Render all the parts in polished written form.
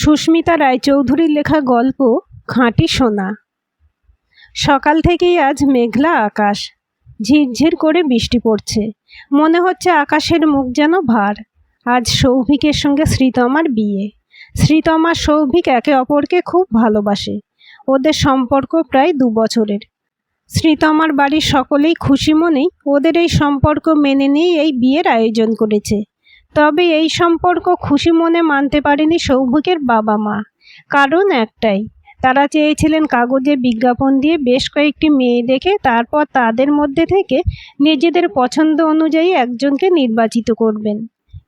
সুস্মিতা রায়চৌধুরীর লেখা গল্প খাঁটি সোনা। সকাল থেকেই আজ মেঘলা আকাশ, ঝিরঝির করে বৃষ্টি পড়ছে। মনে হচ্ছে আকাশের মুখ যেন ভার। আজ সৌভিকের সঙ্গে শ্রীতমার বিয়ে। শ্রীতমা সৌভিক একে অপরকে খুব ভালোবাসে। ওদের সম্পর্ক প্রায় 2 বছরের। শ্রীতমার বাড়ির সকলেই খুশি মনেই ওদের এই সম্পর্ক মেনে নিয়ে এই বিয়ের আয়োজন করেছে। তবে এই সম্পর্ক খুশি মনে মানতে পারেনি সৌভিকের বাবা মা। কারণ একটাই, তারা চেয়েছিলেন কাগজে বিজ্ঞাপন দিয়ে বেশ কয়েকটি মেয়ে দেখে তারপর তাদের মধ্যে থেকে নিজেদের পছন্দ অনুযায়ী একজনকে নির্বাচিত করবেন।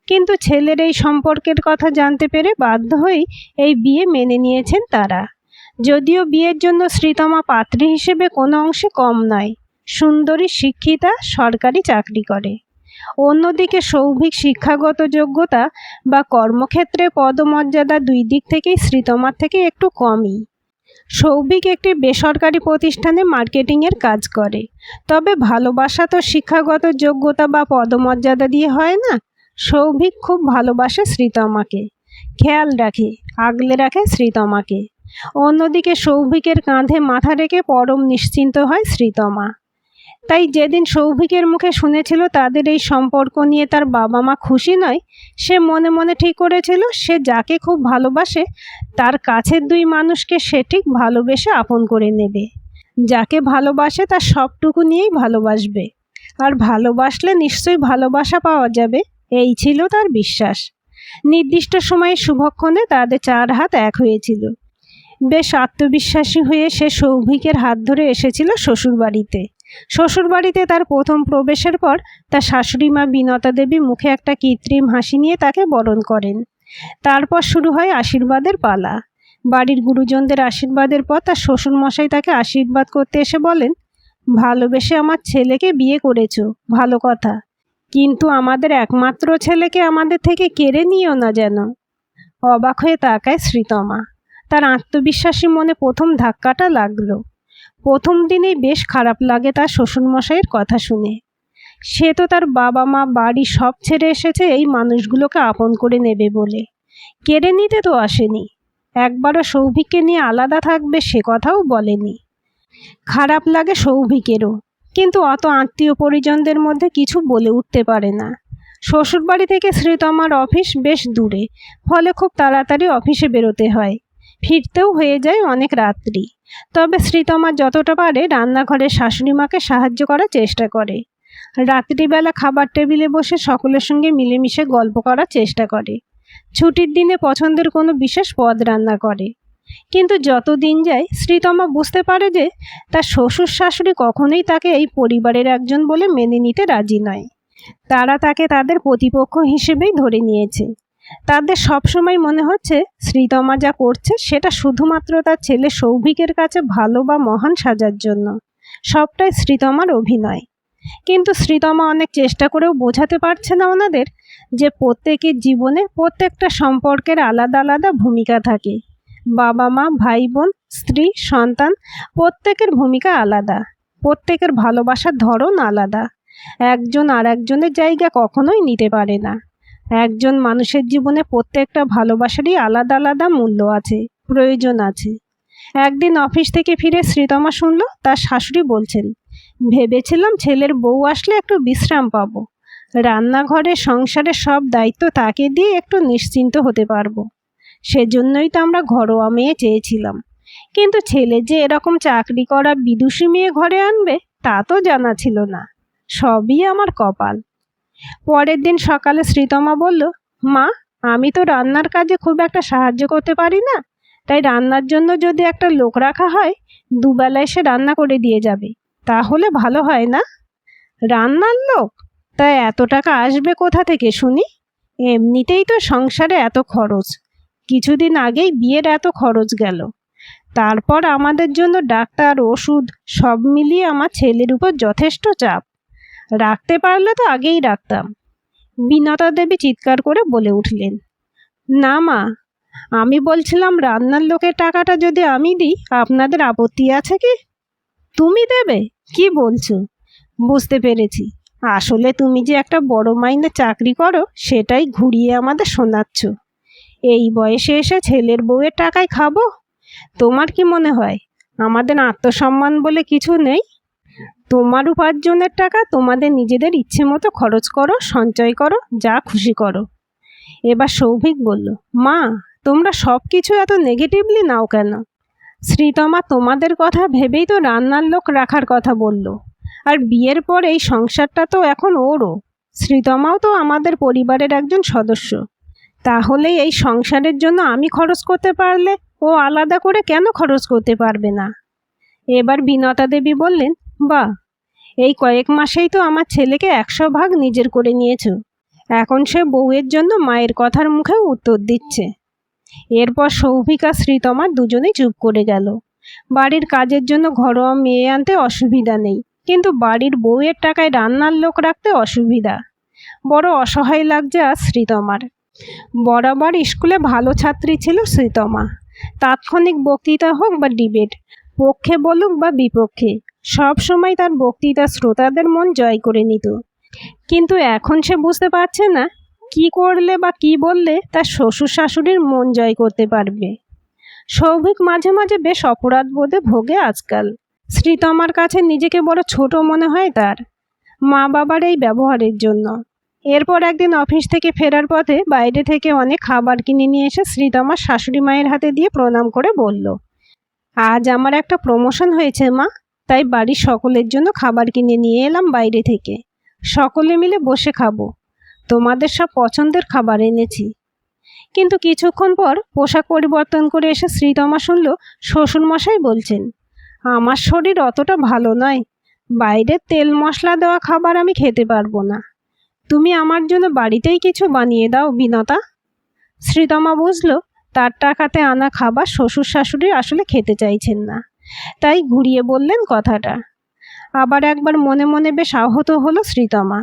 কিন্তু ছেলের এই সম্পর্কের কথা জানতে পেরে বাধ্য হয়েই এই বিয়ে মেনে নিয়েছেন তারা। যদিও বিয়ের জন্য শ্রীতমা পাত্রী হিসেবে কোনো অংশে কম নয়, সুন্দরী, শিক্ষিতা, সরকারি চাকরি করে। অন্যদিকে সৌভিক শিক্ষাগত যোগ্যতা বা কর্মক্ষেত্রে পদমর্যাদা 2 দিক থেকেই শ্রীতমার থেকে একটু কমই। সৌভিক একটি বেসরকারি প্রতিষ্ঠানে মার্কেটিংয়ের কাজ করে। তবে ভালোবাসা তো শিক্ষাগত যোগ্যতা বা পদমর্যাদা দিয়ে হয় না। সৌভিক খুব ভালোবাসে শ্রীতমাকে, খেয়াল রাখে, আগলে রাখে শ্রীতমাকে। অন্যদিকে সৌভিকের কাঁধে মাথা রেখে পরম নিশ্চিন্ত হয় শ্রীতমা। তাই যেদিন সৌভিকের মুখে শুনেছিল তাদের এই সম্পর্ক নিয়ে তার বাবা মা খুশি নয়, সে মনে মনে ঠিক করেছিল সে যাকে খুব ভালোবাসে তার কাছের 2 মানুষকে সে ঠিক ভালোবেসে আপন করে নেবে। যাকে ভালোবাসে তার সবটুকু নিয়েই ভালোবাসবে, আর ভালোবাসলে নিশ্চয়ই ভালোবাসা পাওয়া যাবে, এই ছিল তার বিশ্বাস। নির্দিষ্ট সময়ে শুভক্ষণে তাদের 4 হাত এক হয়েছিল। বেশ আত্মবিশ্বাসী হয়ে সে সৌভিকের হাত ধরে এসেছিল শ্বশুরবাড়িতে। শ্বশুরবাড়িতে তার প্রথম প্রবেশের পর তার শাশুড়ি মা বিনতা দেবী মুখে একটা কৃত্রিম হাসি নিয়ে তাকে বরণ করেন। তারপর শুরু হয় আশীর্বাদের পালা। বাড়ির গুরুজনদের আশীর্বাদের পর তার শ্বশুরমশাই তাকে আশীর্বাদ করতে এসে বলেন, ভালোবেসে আমার ছেলেকে বিয়ে করেছো, ভালো কথা, কিন্তু আমাদের একমাত্র ছেলেকে আমাদের থেকে কেড়ে নিও না যেন। অবাক হয়ে তাকায় শ্রীতমা। তার আত্মবিশ্বাসী মনে প্রথম ধাক্কাটা লাগলো। প্রথম দিনেই বেশ খারাপ লাগে তার শ্বশুরমশাইয়ের কথা শুনে। সে তো তার বাবা মা, বাড়ি সব ছেড়ে এসেছে এই মানুষগুলোকে আপন করে নেবে বলে, কেড়ে নিতে তো আসেনি। একবারও সৌভিককে নিয়ে আলাদা থাকবে সে কথাও বলেনি। খারাপ লাগে সৌভিকেরও, কিন্তু অত আত্মীয় পরিজনদের মধ্যে কিছু বলে উঠতে পারে না। শ্বশুরবাড়ি থেকে শ্রীতমার অফিস বেশ দূরে, ফলে খুব তাড়াতাড়ি অফিসে বেরোতে হয়। ফিরতেও হয়ে যায় অনেক রাত্রি। তবে শ্রীতমা যতটা পারে রান্নাঘরে শাশুড়ি মাকে সাহায্য করার চেষ্টা করে। রাত্রিবেলা খাবার টেবিলে বসে সকলের সঙ্গে মিলেমিশে গল্প করার চেষ্টা করে। ছুটির দিনে পছন্দের কোনো বিশেষ পদ রান্না করে। কিন্তু যত দিন যায় শ্রীতমা বুঝতে পারে যে তার শ্বশুর শাশুড়ি কখনোই তাকে এই পরিবারের একজন বলে মেনে নিতে রাজি নয়। তারা তাকে তাদের প্রতিপক্ষ হিসেবেই ধরে নিয়েছে। তাদের সবসময় মনে হচ্ছে শ্রীতমা যা করছে সেটা শুধুমাত্র তার ছেলে সৌভিকের কাছে ভালো বা মহান সাজার জন্য। সবটাই শ্রীতমার অভিনয়। কিন্তু শ্রীতমা অনেক চেষ্টা করেও বোঝাতে পারছে না ওনাদের যে প্রত্যেকের জীবনে প্রত্যেকটা সম্পর্কের আলাদা আলাদা ভূমিকা থাকে। বাবা মা, ভাই বোন, স্ত্রী, সন্তান, প্রত্যেকের ভূমিকা আলাদা, প্রত্যেকের ভালোবাসার ধরন আলাদা। একজন আর একজনের জায়গা কখনোই নিতে পারে না। একজন মানুষের জীবনে প্রত্যেকটা ভালোবাসারই আলাদা আলাদা মূল্য আছে, প্রয়োজন আছে। একদিন অফিস থেকে ফিরে শ্রীতমা শুনল তার শাশুড়ি বলছেন, ভেবেছিলাম ছেলের বউ আসলে একটু বিশ্রাম পাবো, রান্নাঘরে সংসারের সব দায়িত্ব তাকে দিয়ে একটু নিশ্চিন্ত হতে পারবো। সেজন্যই তো আমরা ঘরোয়া মেয়ে চেয়েছিলাম, কিন্তু ছেলে যে এরকম চাকরি করা বিদুষী মেয়ে ঘরে আনবে তা তো জানা ছিল না। সবই আমার কপাল। পরের দিন সকালে শ্রীতমা বলল, মা, আমি তো রান্নার কাজে খুব একটা সাহায্য করতে পারি না, তাই রান্নার জন্য যদি একটা লোক রাখা হয়, 2 বেলা এসে রান্না করে দিয়ে যাবে, তাহলে ভালো হয় না? রান্নার লোক? তাই এত টাকা আসবে কোথা থেকে শুনি? এমনিতেই তো সংসারে এত খরচ, কিছুদিন আগেই বিয়ের এত খরচ গেল, তারপর আমাদের জন্য ডাক্তার, ওষুধ সব মিলিয়ে আমার ছেলের উপর যথেষ্ট চাপ। রাখতে পারলে তো আগেই রাখতাম। বিনতা দেবী চিৎকার করে বলে উঠলেন, না মা, আমি বলছিলাম রান্নার লোকের টাকাটা যদি আমি দিই আপনাদের আপত্তি আছে কি? তুমি দেবে? কি বলছো? বুঝতে পেরেছি, আসলে তুমি যে একটা বড় মাইনে চাকরি করো সেটাই ঘুরিয়ে আমাদের শোনাচ্ছ। এই বয়সে এসে ছেলের বউয়ের টাকায় খাবো? তোমার কি মনে হয় আমাদের আত্মসম্মান বলে কিছু নেই? তোমার উপার্জনের টাকা তোমাদের নিজেদের ইচ্ছে মতো খরচ করো, সঞ্চয় করো, যা খুশি করো। এবার সৌভিক বলল, মা, তোমরা সব কিছু এত নেগেটিভলি নাও কেন? শ্রীতমা তোমাদের কথা ভেবেই তো রান্নার লোক রাখার কথা বলল। আর বিয়ের পর এই সংসারটা তো এখন ওরও। শ্রীতমাও তো আমাদের পরিবারের একজন সদস্য। তাহলে এই সংসারের জন্য আমি খরচ করতে পারলে ও আলাদা করে কেন খরচ করতে পারবে না? এবার বিনতা দেবী বললেন, বাহ, এই কয়েক মাসেই তো আমার ছেলেকে 100 ভাগ নিজের করে নিয়েছো। এখন সে বউয়ের জন্য মায়ের কথার মুখেও উত্তর দিচ্ছে। এরপর সৌভিক আর শ্রীতমা দুজনেই চুপ করে গেল। বাড়ির কাজের জন্য ঘরোয়া মেয়ে আনতে অসুবিধা নেই, কিন্তু বাড়ির বউয়ের টাকায় রান্নার লোক রাখতে অসুবিধা। বড় অসহায় লাগছে আজ শ্রীতমার। বরাবর স্কুলে ভালো ছাত্রী ছিল শ্রীতমা। তাৎক্ষণিক বক্তৃতা হোক বা ডিবেট, পক্ষে বলুক বা বিপক্ষে, সব সময় তার বক্তৃতা শ্রোতাদের মন জয় করে নিত। কিন্তু এখন সে বুঝতে পারছে না কি করলে বা কি বললে তার শ্বশুর শাশুড়ির মন জয় করতে পারবে। সৌভিক মাঝে মাঝে বেশ অপরাধ বোধে ভোগে আজকাল। শ্রীতমার কাছে নিজেকে বড় ছোট মনে হয় তার, মা বাবার এই ব্যবহারের জন্য। এরপর একদিন অফিস থেকে ফেরার পথে বাইরে থেকে অনেক খাবার কিনে নিয়ে এসে শ্রীতমার শাশুড়ি মায়ের হাতে দিয়ে প্রণাম করে বলল, আজ আমার একটা প্রমোশন হয়েছে মা, তাই বাড়ির সকলের জন্য খাবার কিনে নিয়ে এলাম বাইরে থেকে। সকলে মিলে বসে খাবো। তোমাদের সব পছন্দের খাবার এনেছি। কিন্তু কিছুক্ষণ পর পোশাক পরিবর্তন করে এসে শ্রীতমা শুনল শ্বশুরমশাই বলছেন, আমার শরীর অতটা ভালো নয়, বাইরের তেল মশলা দেওয়া খাবার আমি খেতে পারবো না। তুমি আমার জন্য বাড়িতেই কিছু বানিয়ে দাও বিনতা। শ্রীতমা বুঝল তার টাকাতে আনা খাবার শ্বশুর শাশুড়ি আসলে খেতে চাইছেন না, তাই ঘুরিয়ে বললেন কথাটা। আবার একবার মনে মনে বেশ আহত হলো শ্রীতমা।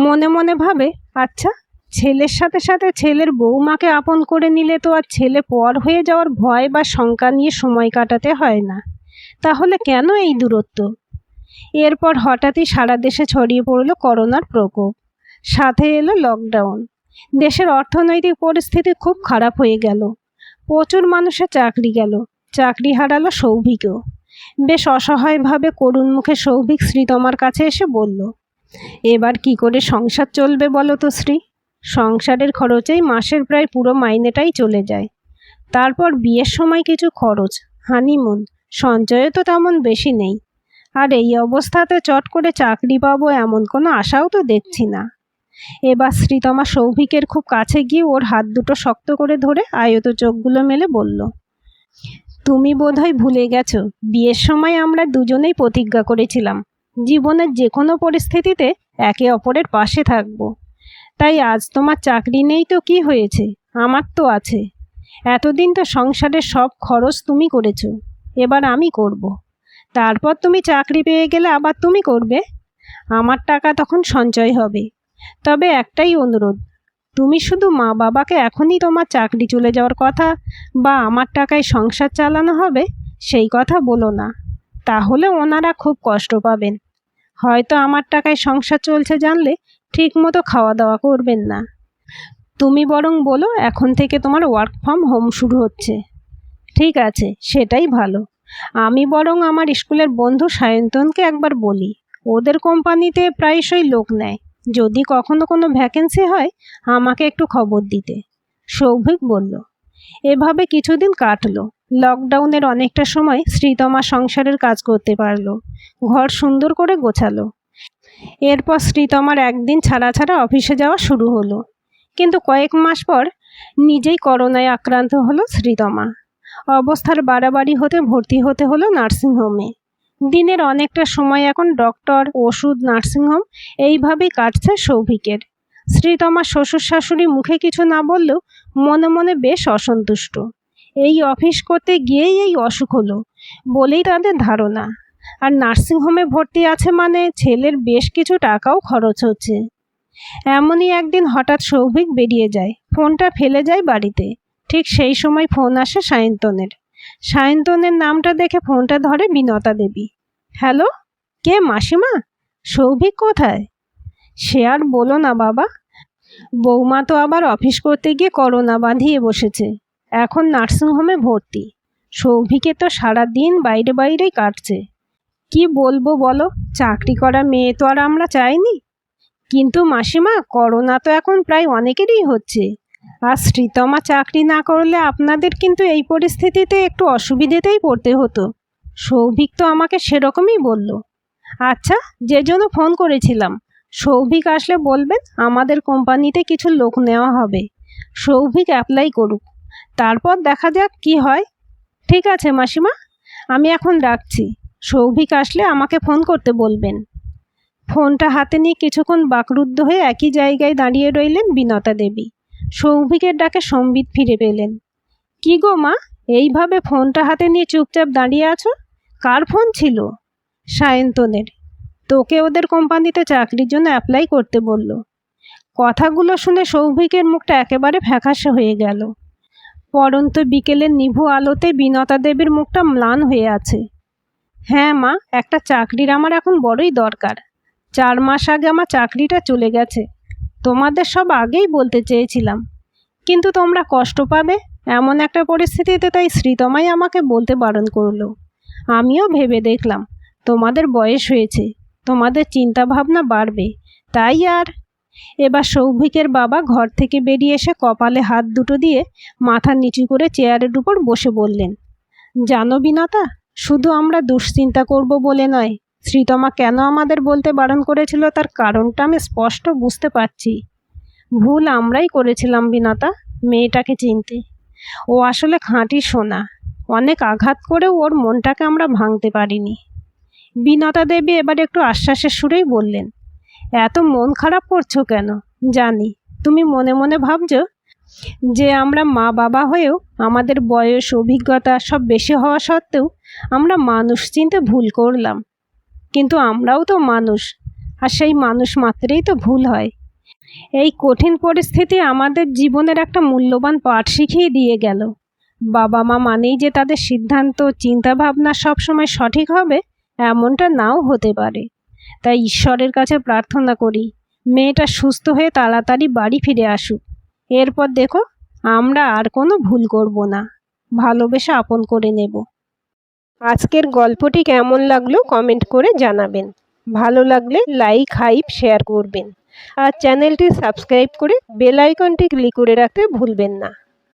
মনে মনে ভাবে, আচ্ছা, ছেলের সাথে সাথে ছেলের বউমাকে আপন করে নিলে তো আর ছেলে পর হয়ে যাওয়ার ভয় বা শঙ্কা নিয়ে সময় কাটাতে হয় না। তাহলে কেন এই দূরত্ব? এরপর হঠাৎই সারা দেশে ছড়িয়ে পড়ল করোনার প্রকোপ। সাথে এলো লকডাউন। দেশের অর্থনৈতিক পরিস্থিতি খুব খারাপ হয়ে গেল। প্রচুর মানুষের চাকরি গেল, চাকরি হারালো সৌভিকও। বেশ অসহায়ভাবে করুণ মুখে সৌভিক শ্রীতমার কাছে এসে বলল, এবার কি করে সংসার চলবে বলো তো শ্রী? সংসারের খরচেই মাসের প্রায় পুরো মাইনেটাই চলে যায়। তারপর বিয়ের সময় কিছু খরচ, হানিমুন, সঞ্চয়ও তো তেমন বেশি নেই। আর এই অবস্থাতে চট করে চাকরি পাবো এমন কোনো আশাও তো দেখছি না। এবার শ্রীতমা সৌভিকের খুব কাছে গিয়ে ওর হাত দুটো শক্ত করে ধরে আয়ত চোখগুলো মেলে বলল, তুমি বোধহয় ভুলে গেছো, বিয়ের সময় আমরা দুজনেই প্রতিজ্ঞা করেছিলাম জীবনের যে কোনো পরিস্থিতিতে একে অপরের পাশে থাকবো। তাই আজ তোমার চাকরি নেই তো কি হয়েছে, আমার তো আছে। এতদিন তো সংসারের সব খরচ তুমি করেছো, এবার আমি করব। তারপর তুমি চাকরি পেয়ে গেলে আবার তুমি করবে। আমার টাকা তখন সঞ্চয় হবে। তবে একটাই অনুরোধ, তুমি শুধু মা বাবাকে এখনই তোমার চাকরি চলে যাওয়ার কথা বা আমার টাকায় সংসার চালানো হবে সেই কথা বলো না, তাহলে ওনারা খুব কষ্ট পাবেন। হয়তো আমার টাকায় সংসার চলছে জানলে ঠিক মতো খাওয়া দাওয়া করবেন না। তুমি বরং বলো এখন থেকে তোমার ওয়ার্ক ফ্রম হোম শুরু হচ্ছে। ঠিক আছে, সেটাই ভালো। আমি বরং আমার স্কুলের বন্ধু সায়ন্তনকে একবার বলি, ওদের কোম্পানিতে প্রায়শই লোক নেয়। যদি কখনো কোনো ভ্যাকেন্সি হয় আমাকে একটু খবর দিতে। সৌভিক বলল। এভাবে কিছুদিন কাটলো। লকডাউনের অনেকটা সময় শ্রীতমা সংসারের কাজ করতে পারলো, ঘর সুন্দর করে গোছালো। এরপর শ্রীতমার একদিন ছাড়া ছাড়া অফিসে যাওয়া শুরু হলো। কিন্তু কয়েক মাস পর নিজেই করোনায় আক্রান্ত হলো শ্রীতমা। অবস্থার বাড়াবাড়ি হতে ভর্তি হতে হলো নার্সিংহোমে। দিনের অনেকটা সময় এখন ডক্টর, ওষুধ, নার্সিংহোম এইভাবেই কাটছে সৌভিকের। শ্রীতমার শ্বশুর শাশুড়ি মুখে কিছু না বললেও মনে মনে বেশ অসন্তুষ্ট। এই অফিস করতে গিয়েই এই অসুখ হলো বলেই তাদের ধারণা। আর নার্সিংহোমে ভর্তি আছে মানে ছেলের বেশ কিছু টাকাও খরচ হচ্ছে। এমনই একদিন হঠাৎ সৌভিক বেরিয়ে যায়, ফোনটা ফেলে যায় বাড়িতে। ঠিক সেই সময় ফোন আসে সায়ন্তনের। সায়ন্তনের নামটা দেখে ফোনটা ধরে বিনতা দেবী। হ্যালো, কে মাসিমা? সৌভিক কোথায়? সে আর বলো না বাবা, বৌমা তো আবার অফিস করতে গিয়ে করোনা বাঁধিয়ে বসেছে, এখন নার্সিংহোমে ভর্তি। সৌভিকে তো সারাদিন বাইরে বাইরেই কাটছে। কি বলবো বলো, চাকরি করা মেয়ে তো আর আমরা চাইনি। কিন্তু মাসিমা, করোনা তো এখন প্রায় অনেকেরই হচ্ছে। আর শ্রীতমা চাকরি না করলে আপনাদের কিন্তু এই পরিস্থিতিতে একটু অসুবিধেতেই পড়তে হতো। সৌভিক তো আমাকে সেরকমই বলল। আচ্ছা, যে জন্য ফোন করেছিলাম, সৌভিক আসলে বলবেন আমাদের কোম্পানিতে কিছু লোক নেওয়া হবে। সৌভিক অ্যাপ্লাই করুক, তারপর দেখা যাক কি হয়। ঠিক আছে মাসিমা, আমি এখন রাখছি। সৌভিক আসলে আমাকে ফোন করতে বলবেন। ফোনটা হাতে নিয়ে কিছুক্ষণ বাকরুদ্ধ হয়ে একই জায়গায় দাঁড়িয়ে রইলেন বিনতা দেবী। সৌভিকের ডাকে সম্বিত ফিরে পেলেন। কি গো মা, এইভাবে ফোনটা হাতে নিয়ে চুপচাপ দাঁড়িয়ে আছো? কার ফোন ছিল? সায়ন্তনের। তোকে ওদের কোম্পানিতে চাকরির জন্য অ্যাপ্লাই করতে বলল। কথাগুলো শুনে সৌভিকের মুখটা একেবারে ফ্যাকাশে হয়ে গেল। পরন্ত বিকেলের নিভু আলোতে বিনতা দেবীর মুখটা ম্লান হয়ে আছে। হ্যাঁ মা, একটা চাকরির আমার এখন বড়ই দরকার। 4 মাস আগে আমার চাকরিটা চলে গেছে। তোমাদের সব আগেই বলতে চেয়েছিলাম, কিন্তু তোমরা কষ্ট পাবে এমন একটা পরিস্থিতিতে তাই শ্রীতমাই আমাকে বলতে বারণ করলো। আমিও ভেবে দেখলাম তোমাদের বয়স হয়েছে, তোমাদের চিন্তা ভাবনা বাড়বে, তাই আর। এবার সৌভিকের বাবা ঘর থেকে বেরিয়ে এসে কপালে হাত দুটো দিয়ে মাথা নিচু করে চেয়ারের উপর বসে বললেন, জানো বিনতা, শুধু আমরা দুশ্চিন্তা করব বলে নয়, শ্রীতমা কেন আমাদের বলতে বারণ করেছিল তার কারণটা আমি স্পষ্ট বুঝতে পারছি। ভুল আমরাই করেছিলাম বিনতা, মেয়েটাকে চিনতে। ও আসলে খাঁটি সোনা। অনেক আঘাত করেও ওর মনটাকে আমরা ভাঙতে পারিনি। বিনতা দেবী এবার একটু আশ্বাসের সুরেই বললেন, এত মন খারাপ করছো কেন? জানি তুমি মনে মনে ভাবছো যে আমরা মা বাবা হয়েও আমাদের বয়স অভিজ্ঞতা সব বেশি হওয়া সত্ত্বেও আমরা মানুষ চিনতে ভুল করলাম। কিন্তু আমরাও তো মানুষ, আর সেই মানুষ মাত্রেই তো ভুল হয়। এই কঠিন পরিস্থিতি আমাদের জীবনের একটা মূল্যবান পাঠ শিখিয়ে দিয়ে গেল। বাবা মা মানেই যে তাদের সিদ্ধান্ত চিন্তাভাবনা সবসময় সঠিক হবে এমনটা নাও হতে পারে। তাই ঈশ্বরের কাছে প্রার্থনা করি মেয়েটা সুস্থ হয়ে তাড়াতাড়ি বাড়ি ফিরে আসুক। এরপর দেখো আমরা আর কোনো ভুল করব না, ভালোবেসে আপন করে নেব। আজকের গল্পটি কেমন লাগলো কমেন্ট করে জানাবেন। ভালো লাগলে লাইক হাইপ শেয়ার করবেন, আর চ্যানেলটি সাবস্ক্রাইব করে বেল আইকনটি ক্লিক করে রাখতে ভুলবেন না।